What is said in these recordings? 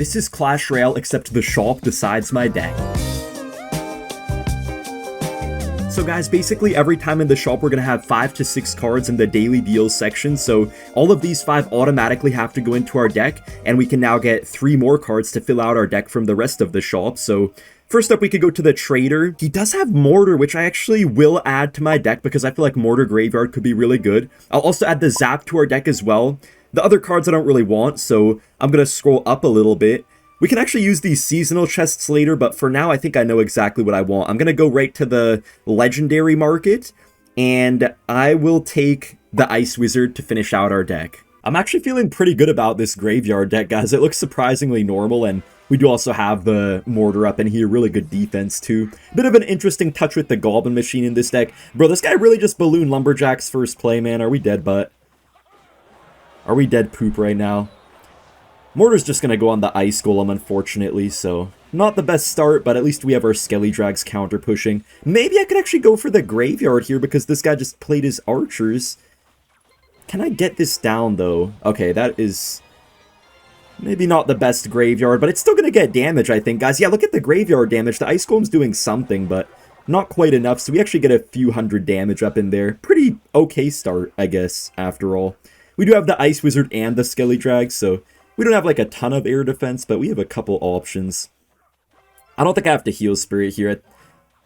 This is Clash Royale, except the shop decides my deck. So guys, basically every time in the shop we're going to have 5 to 6 cards in the daily deals section, so all of these 5 automatically have to go into our deck, and we can now get 3 more cards to fill out our deck from the rest of the shop. So first up we could go to the trader. He does have Mortar, which I actually will add to my deck because I feel like Mortar Graveyard could be really good. I'll also add the Zap to our deck as well. The other cards I don't really want, so I'm going to scroll up a little bit. We can actually use these seasonal chests later, but for now I think I know exactly what I want. I'm going to go right to the legendary market, and I will take the Ice Wizard to finish out our deck. I'm actually feeling pretty good about this graveyard deck, guys. It looks surprisingly normal, and we do also have the Mortar up in here. Really good defense, too. Bit of an interesting touch with the Goblin Machine in this deck. Bro, this guy really just ballooned Lumberjack's first play, man. Are we dead butt? Are we dead poop right now? Mortar's just going to go on the Ice Golem, unfortunately, so not the best start, but at least we have our Skelly Drags counter pushing. Maybe I could actually go for the Graveyard here because this guy just played his Archers. Can I get this down, though? Okay, that is maybe not the best Graveyard, but it's still going to get damage, I think, guys. Yeah, look at the Graveyard damage. The Ice Golem's doing something, but not quite enough, so we actually get a few hundred damage up in there. Pretty okay start, I guess, after all. We do have the Ice Wizard and the Skelly Drag, so we don't have like a ton of air defense, but we have a couple options. I don't think I have to Heal Spirit here.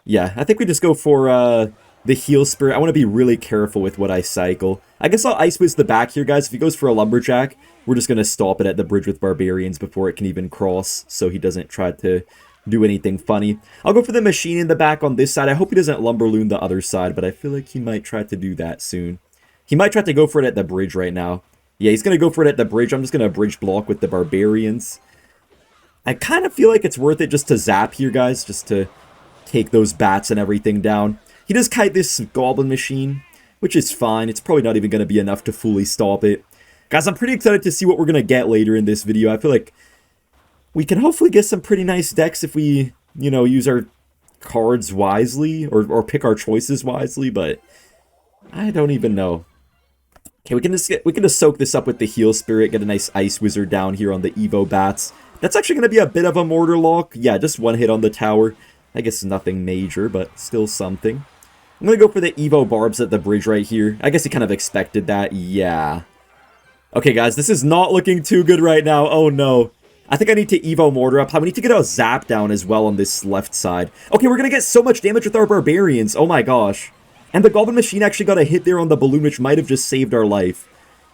Yeah, I think we just go for the Heal Spirit. I want to be really careful with what I cycle. I guess I'll Ice Wiz the back here, guys. If he goes for a Lumberjack, we're just going to stop it at the bridge with Barbarians before it can even cross, so he doesn't try to do anything funny. I'll go for the Machine in the back on this side. I hope he doesn't Lumberloon the other side, but I feel like he might try to do that soon. He might try to go for it at the bridge right now. Yeah, he's going to go for it at the bridge. I'm just going to bridge block with the Barbarians. I kind of feel like it's worth it just to zap here, guys, just to take those bats and everything down. He does kite this Goblin Machine, which is fine. It's probably not even going to be enough to fully stop it. Guys, I'm pretty excited to see what we're going to get later in this video. I feel like we can hopefully get some pretty nice decks if we, you know, use our cards wisely or pick our choices wisely, but I don't even know. Okay, we can just soak this up with the Heal Spirit, get a nice Ice Wizard down here on the Evo Bats. That's actually going to be a bit of a Mortar lock. Yeah, just one hit on the tower. I guess nothing major, but still something. I'm going to go for the Evo Barbs at the bridge right here. I guess he kind of expected that. Yeah. Okay, guys, this is not looking too good right now. Oh, no. I think I need to Evo Mortar up. I need to get a Zap down as well on this left side. Okay, we're going to get so much damage with our Barbarians. Oh, my gosh. And the Goblin Machine actually got a hit there on the balloon, which might have just saved our life.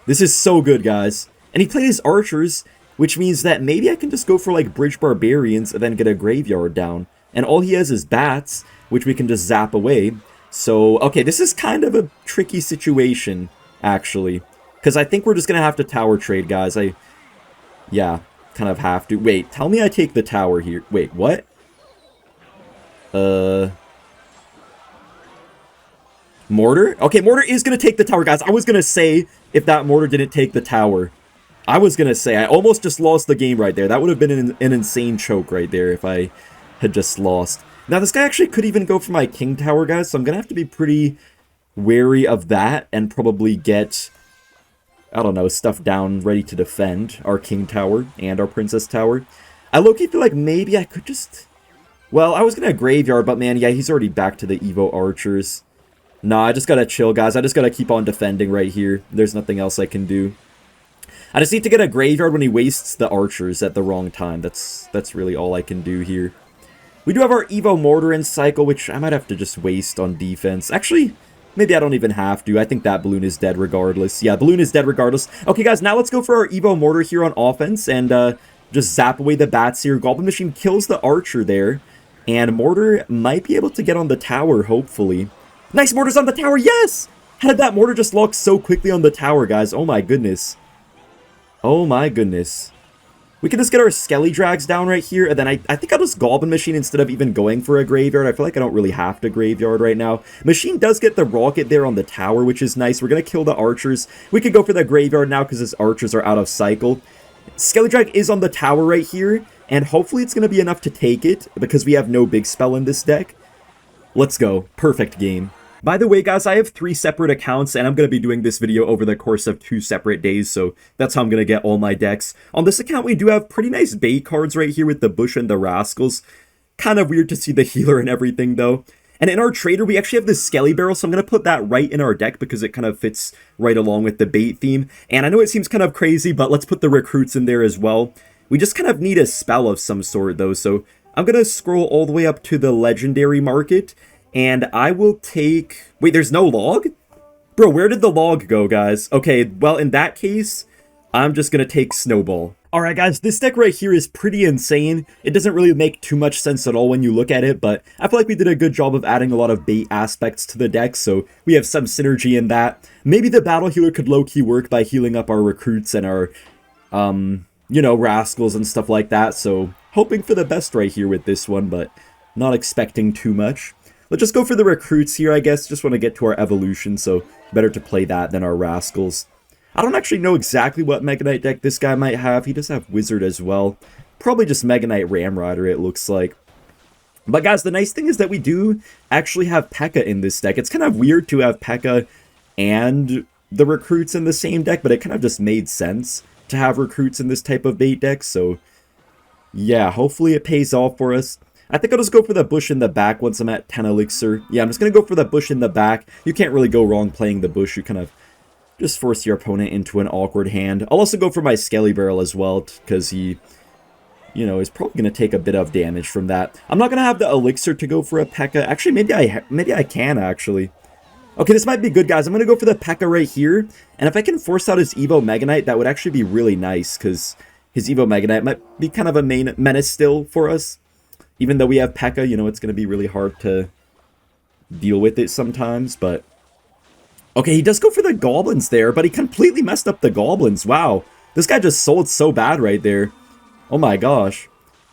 This is so good, guys. And he played his Archers, which means that maybe I can just go for, like, Bridge Barbarians and then get a Graveyard down. And all he has is Bats, which we can just zap away. So, okay, this is kind of a tricky situation, actually. Because I think we're just going to have to tower trade, guys. Yeah, kind of have to. Wait, tell me I take the tower here. Wait, what? Mortar? Okay, Mortar is going to take the tower, guys. I was going to say if that Mortar didn't take the tower. I was going to say, I almost just lost the game right there. That would have been an insane choke right there if I had just lost. Now, this guy actually could even go for my King Tower, guys, so I'm going to have to be pretty wary of that and probably get, I don't know, stuff down ready to defend our King Tower and our Princess Tower. I low-key feel like maybe I could just... Well, I was going to Graveyard, but man, yeah, he's already back to the Evo Archers. Nah, I just gotta chill, guys. I just gotta keep on defending right here. There's nothing else I can do. I just need to get a Graveyard when he wastes the Archers at the wrong time. That's really all I can do here. We do have our Evo Mortar in cycle, which I might have to just waste on defense. Actually, maybe I don't even have to. I think that balloon is dead regardless. Yeah, balloon is dead regardless. Okay, guys, now let's go for our Evo Mortar here on offense and just zap away the bats here. Goblin Machine kills the Archer there, and Mortar might be able to get on the tower, hopefully. Nice Mortars on the tower, yes! How did that Mortar just lock so quickly on the tower, guys? Oh my goodness. Oh my goodness. We can just get our Skelly Drags down right here, and then I think I'll just Goblin Machine instead of even going for a Graveyard. I feel like I don't really have to Graveyard right now. Machine does get the Rocket there on the tower, which is nice. We're going to kill the Archers. We could go for the Graveyard now because his Archers are out of cycle. Skelly Drag is on the tower right here, and hopefully it's going to be enough to take it because we have no big spell in this deck. Let's go. Perfect game. By the way, guys, I have 3 separate accounts, and I'm going to be doing this video over the course of 2 separate days, so that's how I'm going to get all my decks. On this account, we do have pretty nice bait cards right here with the Bush and the Rascals. Kind of weird to see the healer and everything, though. And in our trader, we actually have the Skelly Barrel, so I'm going to put that right in our deck because it kind of fits right along with the bait theme. And I know it seems kind of crazy, but let's put the recruits in there as well. We just kind of need a spell of some sort, though, so I'm going to scroll all the way up to the Legendary Market, and I will take... Wait, there's no log? Bro, where did the log go, guys? Okay, well, in that case, I'm just going to take Snowball. Alright guys, this deck right here is pretty insane. It doesn't really make too much sense at all when you look at it, but I feel like we did a good job of adding a lot of bait aspects to the deck, so we have some synergy in that. Maybe the Battle Healer could low-key work by healing up our recruits and our, you know, rascals and stuff like that, so hoping for the best right here with this one, but not expecting too much. Let's just go for the recruits here, I guess. Just want to get to our evolution, so better to play that than our rascals. I don't actually know exactly what Mega Knight deck this guy might have. He does have Wizard as well. Probably just Mega Knight Ram Rider, it looks like. But guys, the nice thing is that we do actually have Pekka in this deck. It's kind of weird to have Pekka and the recruits in the same deck, but it kind of just made sense to have recruits in this type of bait deck. So yeah, hopefully it pays off for us. I think I'll just go for the Bush in the back once I'm at 10 Elixir. Yeah, I'm just going to go for the Bush in the back. You can't really go wrong playing the Bush. You kind of just force your opponent into an awkward hand. I'll also go for my Skelly Barrel as well, because he, you know, is probably going to take a bit of damage from that. I'm not going to have the Elixir to go for a Pekka. Actually, maybe I can, actually. Okay, this might be good, guys. I'm going to go for the Pekka right here. And if I can force out his Evo Mega Knight, that would actually be really nice, because his Evo Mega Knight might be kind of a main menace still for us. Even though we have Pekka, you know, it's going to be really hard to deal with it sometimes, but... Okay, he does go for the goblins there, but he completely messed up the goblins. Wow. This guy just sold so bad right there. Oh my gosh.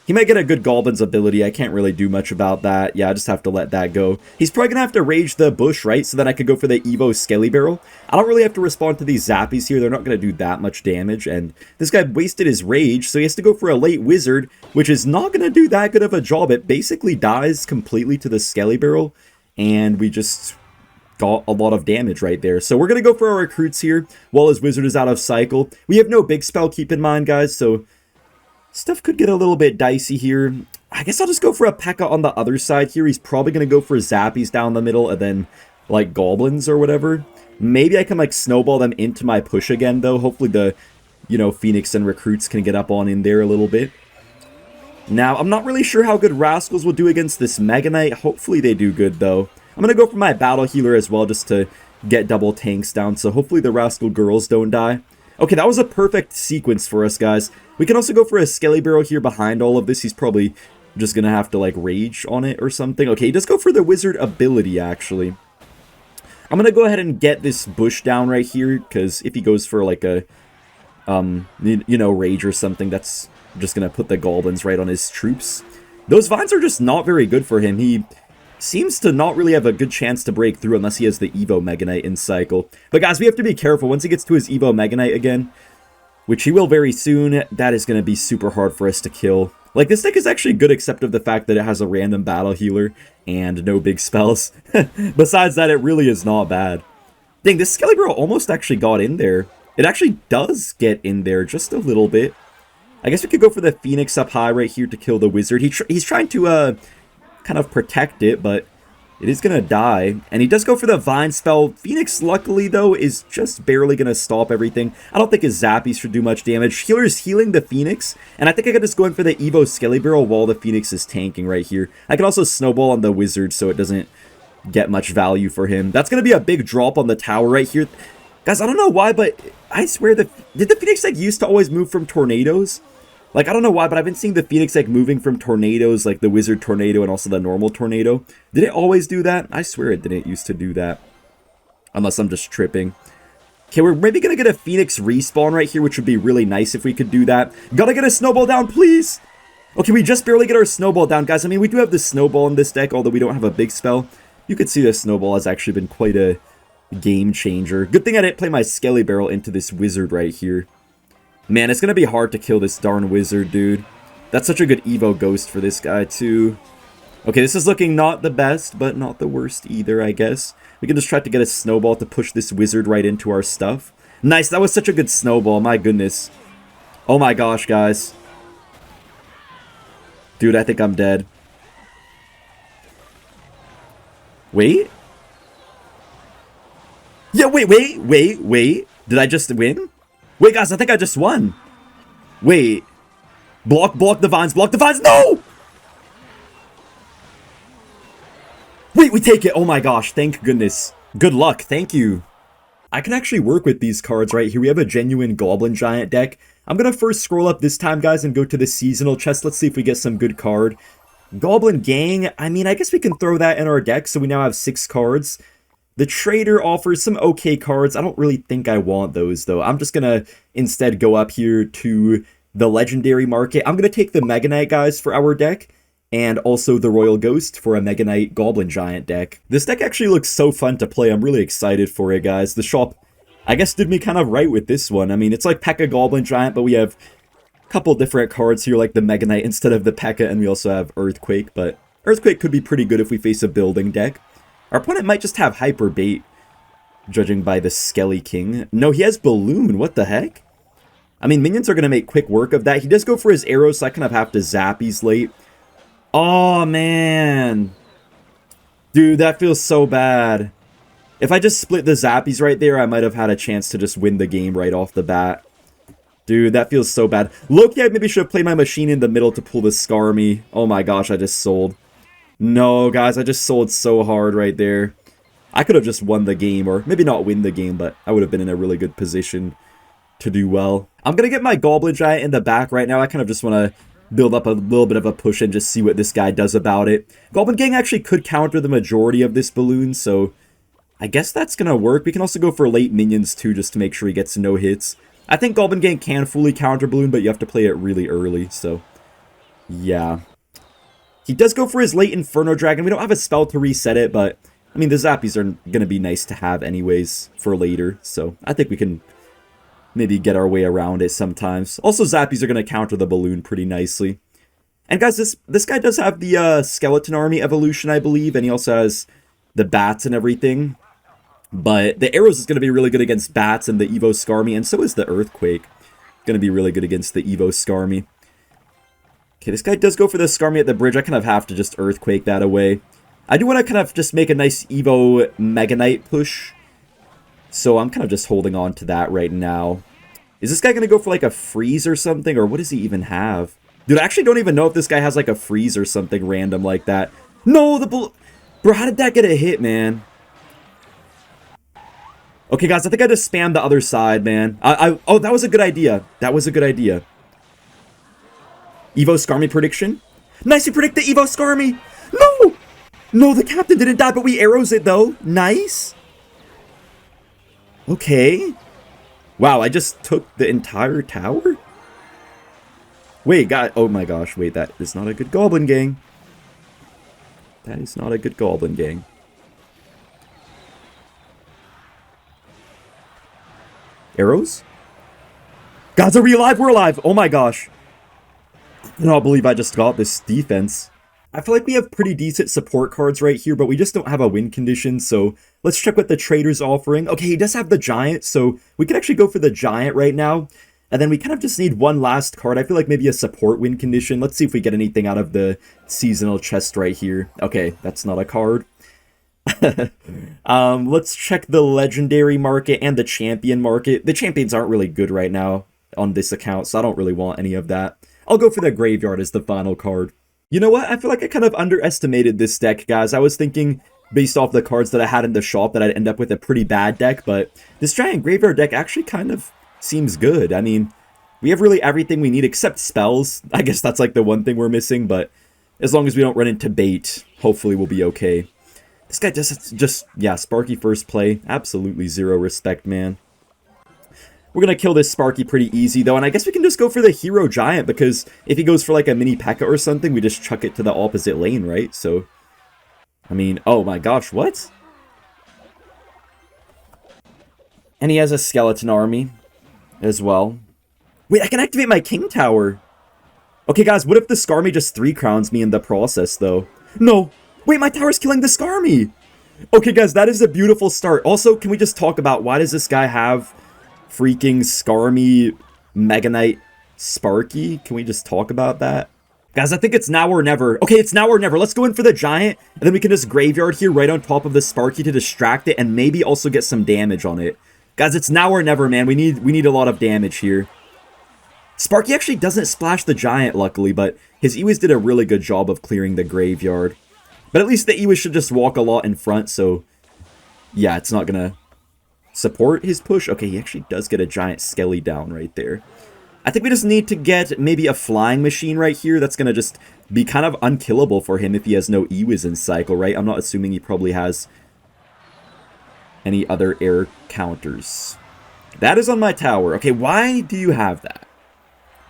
He might get a good goblins ability. I can't really do much about that. Yeah, I just have to let that go. He's probably going to have to rage the Bush, right? So then I could go for the Evo Skelly Barrel. I don't really have to respond to these Zappies here. They're not going to do that much damage. And this guy wasted his rage, so he has to go for a late Wizard, which is not going to do that good of a job. It basically dies completely to the Skelly Barrel. And we just... got a lot of damage right there. So we're going to go for our recruits here while his Wizard is out of cycle. We have no big spell, keep in mind, guys, so stuff could get a little bit dicey here. I guess I'll just go for a Pekka on the other side here. He's probably going to go for Zappies down the middle and then, like, Goblins or whatever. Maybe I can, like, snowball them into my push again, though. Hopefully the, you know, Phoenix and recruits can get up on in there a little bit. Now, I'm not really sure how good Rascals will do against this Mega Knight. Hopefully they do good, though. I'm going to go for my Battle Healer as well, just to get double tanks down, so hopefully the Rascal Girls don't die. Okay, that was a perfect sequence for us, guys. We can also go for a Skelly Barrel here behind all of this. He's probably just going to have to, like, rage on it or something. Okay, he does go for the Wizard ability, actually. I'm going to go ahead and get this Bush down right here, because if he goes for, like, a, you know, rage or something, that's just going to put the Goblins right on his troops. Those Vines are just not very good for him. He seems to not really have a good chance to break through unless he has the Evo Mega Knight in cycle. But guys, we have to be careful. Once he gets to his Evo Mega Knight again, which he will very soon, that is going to be super hard for us to kill. Like, this deck is actually good except of the fact that it has a random Battle Healer and no big spells. Besides that, it really is not bad. Dang, this Skelly Barrel almost actually got in there. It actually does get in there just a little bit. I guess we could go for the Phoenix up high right here to kill the Wizard. He's trying to, kind of protect it, but it is going to die. And he does go for the Vine spell. Phoenix, luckily, though, is just barely going to stop everything. I don't think his Zappies should do much damage. Healer is healing the Phoenix, and I think I could just go in for the Evo Skelly Barrel while the Phoenix is tanking right here. I can also snowball on the Wizard so it doesn't get much value for him. That's going to be a big drop on the tower right here. Guys, I don't know why, but I swear that... Did the Phoenix, like, used to always move from tornadoes? Like, I don't know why, but I've been seeing the Phoenix, like, moving from tornadoes, like the Wizard Tornado and also the normal Tornado. Did it always do that? I swear it didn't used to do that. Unless I'm just tripping. Okay, we're maybe going to get a Phoenix respawn right here, which would be really nice if we could do that. Gotta get a Snowball down, please! Okay, we just barely get our Snowball down, guys. I mean, we do have the Snowball in this deck, although we don't have a big spell. You could see the Snowball has actually been quite a game changer. Good thing I didn't play my Skelly Barrel into this Wizard right here. Man, it's going to be hard to kill this darn Wizard, dude. That's such a good Evo Ghost for this guy, too. Okay, this is looking not the best, but not the worst either, I guess. We can just try to get a snowball to push this wizard right into our stuff. Nice, that was such a good snowball, my goodness. Oh my gosh, guys. Dude, I think I'm dead. Wait? Yeah, wait. Did I just win? Wait, guys, I think I just won. Wait. Block the vines, no! Wait, we take it. Oh my gosh, thank goodness. Good luck, thank you. I can actually work with these cards right here. We have a genuine Goblin Giant deck. I'm going to first scroll up this time, guys, and go to the seasonal chest. Let's see if we get some good card. Goblin Gang, I mean, I guess we can throw that in our deck, so we now have 6 cards. The Trader offers some okay cards. I don't really think I want those, though. I'm just going to instead go up here to the Legendary Market. I'm going to take the Mega Knight, guys, for our deck, and also the Royal Ghost for a Mega Knight Goblin Giant deck. This deck actually looks so fun to play. I'm really excited for it, guys. The shop, I guess, did me kind of right with this one. I mean, it's like Pekka Goblin Giant, but we have a couple different cards here, like the Mega Knight instead of the Pekka, and we also have Earthquake, but Earthquake could be pretty good if we face a building deck. Our opponent might just have Hyper Bait, judging by the Skelly King. No, he has Balloon. What the heck? I mean, minions are going to make quick work of that. He does go for his arrows, so I kind of have to zap these late. Oh, man. Dude, that feels so bad. If I just split the zappies right there, I might have had a chance to just win the game right off the bat. Dude, that feels so bad. Loki, I maybe should have played my machine in the middle to pull the Skarmy. Oh my gosh, I just sold. No, guys, I just sold so hard right there. I could have just won the game, or maybe not win the game, but I would have been in a really good position to do well. I'm going to get my Goblin Giant in the back right now. I kind of just want to build up a little bit of a push and just see what this guy does about it. Goblin Gang actually could counter the majority of this balloon, so I guess that's going to work. We can also go for late minions too, just to make sure he gets no hits. I think Goblin Gang can fully counter balloon, but you have to play it really early, so yeah. He does go for his late Inferno Dragon. We don't have a spell to reset it, but I mean, the Zappies are going to be nice to have anyways for later, so I think we can maybe get our way around it sometimes. Also, Zappies are going to counter the balloon pretty nicely. And guys, this guy does have the Skeleton Army evolution, I believe, and he also has the bats and everything. But the arrows is going to be really good against bats and the Evo Skarmy, and so is the Earthquake. Going to be really good against the Evo Skarmy. Okay, this guy does go for the Skarmy at the bridge. I kind of have to just Earthquake that away. I do want to kind of just make a nice Evo Mega Knight push. So I'm kind of just holding on to that right now. Is this guy going to go for like a freeze or something? Or what does he even have? Dude, I actually don't even know if this guy has like a freeze or something random like that. No, bro, how did that get a hit, man? Okay, guys, I think I just spammed the other side, man. Oh, that was a good idea. That was a good idea. Evo Skarmy prediction. Nice, you predict the Evo Skarmy. No! No, the captain didn't die, but we arrows it, though. Nice. Okay. Wow, I just took the entire tower? Wait, God. Oh my gosh, wait, that is not a good Goblin Gang. That is not a good Goblin Gang. Arrows? Gods, are we alive? We're alive. Oh my gosh. I cannot believe I just got this defense. I feel like we have pretty decent support cards right here, but we just don't have a win condition, so let's check what the trader's offering. Okay, he does have the Giant, so we can actually go for the Giant right now, and then we kind of just need one last card. I feel like maybe a support win condition. Let's see if we get anything out of the seasonal chest right here. Okay, that's not a card. Let's check the legendary market and the champion market. The champions aren't really good right now on this account, so I don't really want any of that. I'll go for the graveyard as the final card. You know what? I feel like I kind of underestimated this deck, guys. I was thinking, based off the cards that I had in the shop, that I'd end up with a pretty bad deck, but this giant graveyard deck actually kind of seems good. I mean, we have really everything we need except spells. I guess that's like the one thing we're missing, but as long as we don't run into bait, hopefully we'll be okay. This guy just yeah, Sparky first play. Absolutely zero respect, man. We're going to kill this Sparky pretty easy, though, and I guess we can just go for the Hero Giant, because if he goes for, like, a mini Pekka or something, we just chuck it to the opposite lane, right? So, I mean, oh my gosh, what? And he has a Skeleton Army as well. Wait, I can activate my King Tower. Okay, guys, what if the Skarmy just 3 crowns me in the process, though? No! Wait, my tower's killing the Skarmy! Okay, guys, that is a beautiful start. Also, can we just talk about why does this guy have freaking Skarmy Mega Knight Sparky? Can we just talk about that? Guys, I think it's now or never. Okay, it's now or never. Let's go in for the Giant, and then we can just Graveyard here right on top of the Sparky to distract it and maybe also get some damage on it. Guys, it's now or never, man. We need a lot of damage here. Sparky actually doesn't splash the Giant, luckily, but his Ewis did a really good job of clearing the Graveyard. But at least the Ewis should just walk a lot in front, so yeah, it's not gonna support his push. Okay, he actually does get a Giant Skelly down right there. I think we just need to get maybe a Flying Machine right here. That's gonna just be kind of unkillable for him if he has no Ewis in cycle, right? I'm not assuming he probably has any other air counters. That is on my tower. Okay, why do you have that?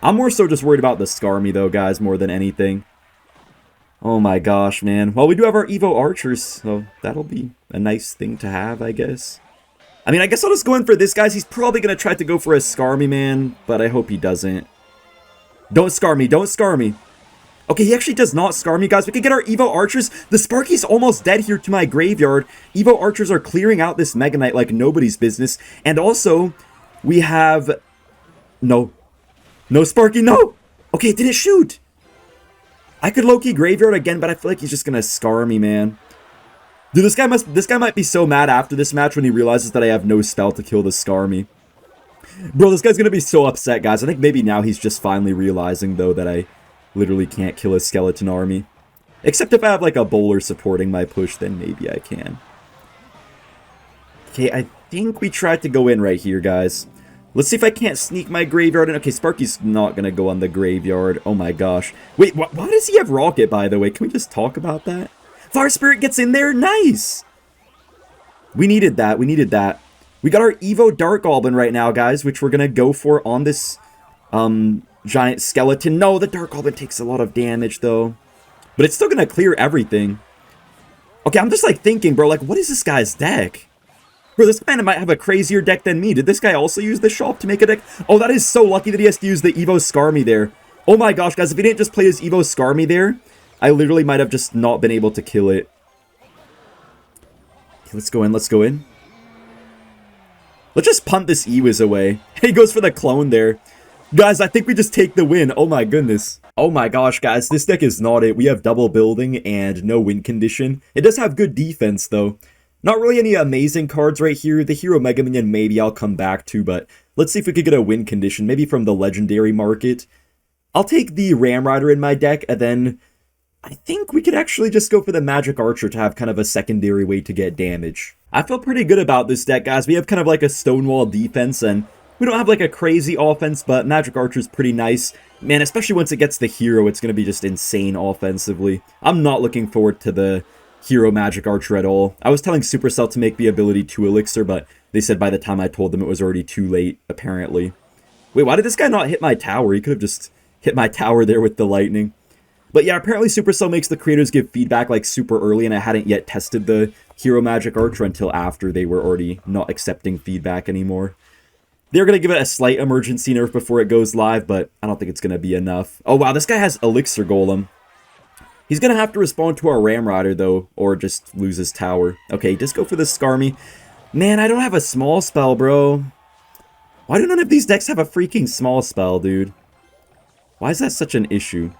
I'm more so just worried about the Skarmy, though, guys, more than anything. Oh my gosh, man. Well, we do have our Evo Archers, so that'll be a nice thing to have, I guess. I mean, I guess I'll just go in for this, guys. He's probably going to try to go for a Skarmy, man, but I hope he doesn't. Don't scar me. Don't scar me. Okay, he actually does not scar me, guys. We can get our Evo Archers. The Sparky's almost dead here to my Graveyard. Evo Archers are clearing out this Mega Knight like nobody's business. And also, we have... No. No, Sparky, no! Okay, it didn't shoot! I could low-key Graveyard again, but I feel like he's just gonna scar me, man. Dude, this guy might be so mad after this match when he realizes that I have no spell to kill the Skarmy. Bro, this guy's gonna be so upset, guys. I think maybe now he's just finally realizing, though, that I literally can't kill a skeleton army. Except if I have, like, a bowler supporting my push, then maybe I can. Okay, I think we tried to go in right here, guys. Let's see if I can't sneak my Graveyard in. Okay, Sparky's not gonna go on the Graveyard. Oh my gosh. Wait, why does he have Rocket, by the way? Can we just talk about that? Fire Spirit gets in there. Nice! We needed that. We needed that. We got our Evo Dark Goblin right now, guys, which we're gonna go for on this giant skeleton. No, the Dark Goblin takes a lot of damage, though. But it's still gonna clear everything. Okay, I'm just, like, thinking, bro, like, what is this guy's deck? Bro, this man might have a crazier deck than me. Did this guy also use the shop to make a deck? Oh, that is so lucky that he has to use the Evo Skarmy there. Oh my gosh, guys, if he didn't just play his Evo Skarmy there, I literally might have just not been able to kill it. Okay, let's go in, let's go in. Let's just punt this Ewis away. He goes for the clone there. Guys, I think we just take the win. Oh my goodness. Oh my gosh, guys, this deck is not it. We have double building and no win condition. It does have good defense, though. Not really any amazing cards right here. The Hero Mega Minion maybe I'll come back to, but let's see if we could get a win condition, maybe from the Legendary market. I'll take the Ram Rider in my deck, and then I think we could actually just go for the Magic Archer to have kind of a secondary way to get damage. I feel pretty good about this deck, guys. We have kind of like a Stonewall defense, and we don't have like a crazy offense, but Magic Archer's pretty nice. Man, especially once it gets the Hero, it's going to be just insane offensively. I'm not looking forward to the Hero Magic Archer at all. I was telling Supercell to make the ability 2 Elixir, but they said by the time I told them it was already too late, apparently. Wait, why did this guy not hit my tower? He could have just hit my tower there with the lightning. But yeah, apparently Supercell makes the creators give feedback like super early, and I hadn't yet tested the Hero Magic Archer until after they were already not accepting feedback anymore. They're going to give it a slight emergency nerf before it goes live, but I don't think it's going to be enough. Oh wow, this guy has Elixir Golem. He's going to have to respond to our Ram Rider, though, or just lose his tower. Okay, just go for the Skarmy. Man, I don't have a small spell, bro. Why do none of these decks have a freaking small spell, dude? Why is that such an issue?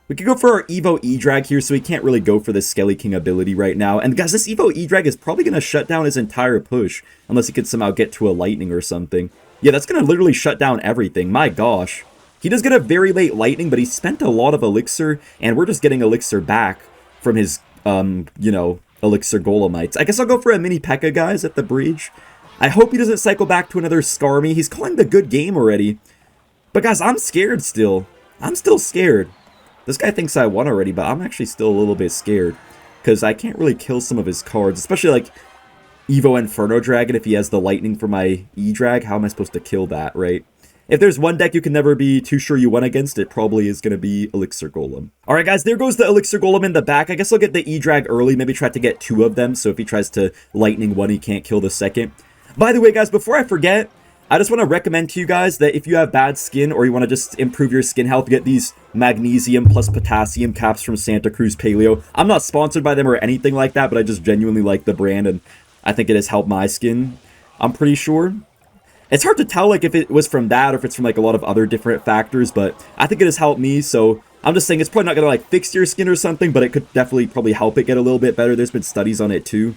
We could go for our Evo E-Drag here, so we can't really go for the Skelly King ability right now. And guys, this Evo E-Drag is probably going to shut down his entire push, unless he could somehow get to a Lightning or something. Yeah, that's going to literally shut down everything. My gosh. He does get a very late Lightning, but he spent a lot of Elixir, and we're just getting Elixir back from his, you know, Elixir Golemites. I guess I'll go for a mini Pekka, guys, at the bridge. I hope he doesn't cycle back to another Skarmy. He's calling the good game already. But guys, I'm scared still. I'm still scared. This guy thinks I won already, but I'm actually still a little bit scared. Because I can't really kill some of his cards, especially like Evo Inferno Dragon if he has the Lightning for my E-Drag. How am I supposed to kill that, right? If there's one deck you can never be too sure you won against, it probably is going to be Elixir Golem. Alright guys, there goes the Elixir Golem in the back. I guess I'll get the E-Drag early, maybe try to get 2 of them, so if he tries to Lightning one, he can't kill the second. By the way guys, before I forget, I just want to recommend to you guys that if you have bad skin or you want to just improve your skin health, get these magnesium plus potassium caps from Santa Cruz Paleo. I'm not sponsored by them or anything like that, but I just genuinely like the brand, and I think it has helped my skin, I'm pretty sure. It's hard to tell, like, if it was from that or if it's from, like, a lot of other different factors, but I think it has helped me, so I'm just saying it's probably not going to, like, fix your skin or something, but it could definitely probably help it get a little bit better. There's been studies on it, too.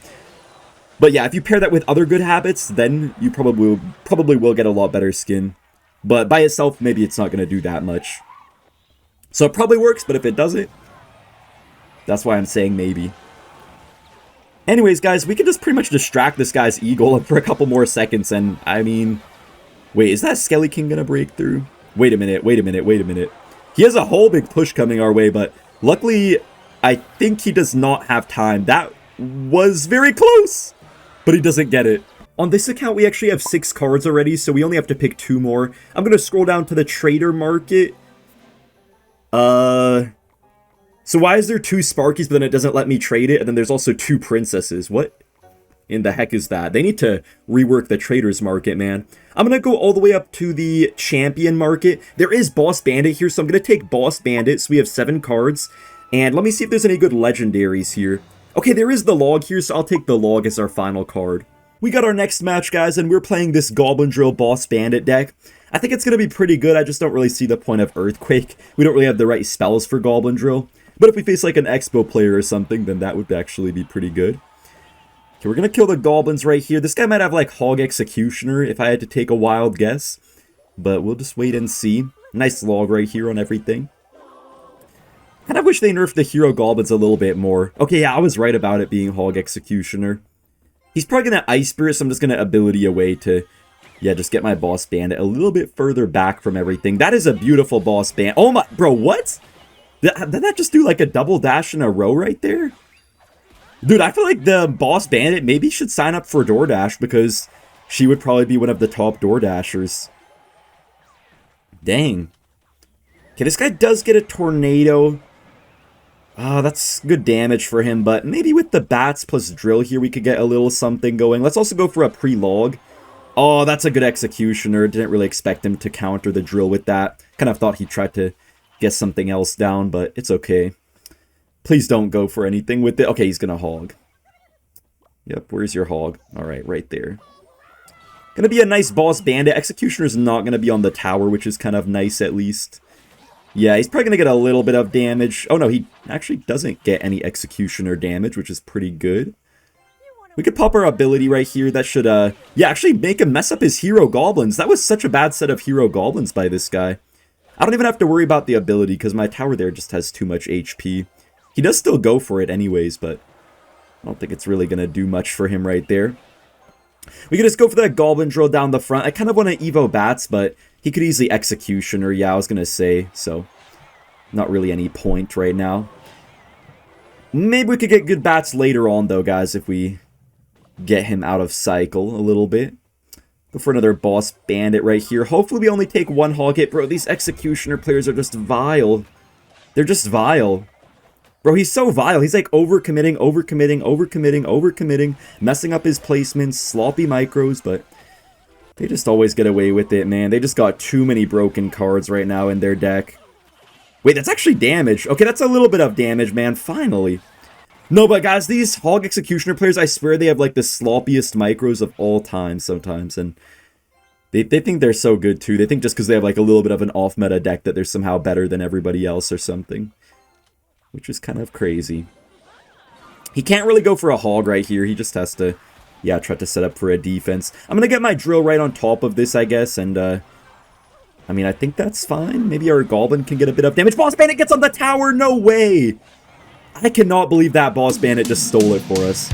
But yeah, if you pair that with other good habits, then you probably will get a lot better skin. But by itself, maybe it's not going to do that much. So it probably works, but if it doesn't, that's why I'm saying maybe. Anyways, guys, we can just pretty much distract this guy's eagle for a couple more seconds, and I mean... Wait, is that Skelly King going to break through? Wait a minute. He has a whole big push coming our way, but luckily, I think he does not have time. That was very close! But he doesn't get it. On this account, we actually have 6 cards already, so we only have to pick 2 more. I'm going to scroll down to the trader market. So why is there 2 Sparkies, but then it doesn't let me trade it? And then there's also 2 princesses. What in the heck is that? They need to rework the traders market, man. I'm going to go all the way up to the champion market. There is Boss Bandit here, so I'm going to take Boss Bandit. So we have 7 cards. And let me see if there's any good legendaries here. Okay, there is the log here, so I'll take the log as our final card. We got our next match, guys, and we're playing this Goblin Drill Boss Bandit deck. I think it's going to be pretty good. I just don't really see the point of Earthquake. We don't really have the right spells for Goblin Drill. But if we face like an Xbow player or something, then that would actually be pretty good. Okay, we're going to kill the goblins right here. This guy might have like Hog Executioner if I had to take a wild guess. But we'll just wait and see. Nice log right here on everything. And I wish they nerfed the hero goblins a little bit more. Okay, yeah, I was right about it being Hog Executioner. He's probably going to Ice Spirit, so I'm just going to ability away to, yeah, just get my Boss Bandit a little bit further back from everything. That is a beautiful Boss Bandit. Oh my, bro, what? Did that just do like a double dash in a row right there? Dude, I feel like the Boss Bandit maybe should sign up for DoorDash because she would probably be one of the top DoorDashers. Dang. Okay, this guy does get a tornado. That's good damage for him, but maybe with the bats plus drill here, we could get a little something going. Let's also go for a pre-log. Oh, that's a good executioner. Didn't really expect him to counter the drill with that. Kind of thought he tried to get something else down, but it's okay. Please don't go for anything with it. Okay, he's gonna hog. Yep, where's your hog? Alright, right there. Gonna be a nice Boss Bandit. Executioner's not gonna be on the tower, which is kind of nice at least. Yeah, he's probably going to get a little bit of damage. Oh no, he actually doesn't get any Executioner damage, which is pretty good. We could pop our ability right here. That should, yeah, actually make him mess up his hero goblins. That was such a bad set of hero goblins by this guy. I don't even have to worry about the ability because my tower there just has too much HP. He does still go for it anyways, but I don't think it's really going to do much for him right there. We could just go for that Goblin Drill down the front. I kind of want to Evo Bats, but he could easily Executioner, yeah, I was going to say, so not really any point right now. Maybe we could get good bats later on, though, guys, if we get him out of cycle a little bit. Go for another Boss Bandit right here. Hopefully we only take 1 hog hit. Bro, these Executioner players are just vile. They're just vile. Bro, he's so vile. He's like overcommitting, messing up his placements, sloppy micros, but they just always get away with it, man. They just got too many broken cards right now in their deck. Wait, that's actually damage. Okay, that's a little bit of damage, man. Finally. No, but guys, these Hog Executioner players, I swear they have like the sloppiest micros of all time sometimes, and they think they're so good too. They think just because they have like a little bit of an off-meta deck that they're somehow better than everybody else or something. Which is kind of crazy. He can't really go for a hog right here. He just has to, yeah, try to set up for a defense. I'm going to get my drill right on top of this, I guess, and, I mean, I think that's fine. Maybe our goblin can get a bit of damage. Boss Bandit gets on the tower! No way! I cannot believe that Boss Bandit just stole it for us.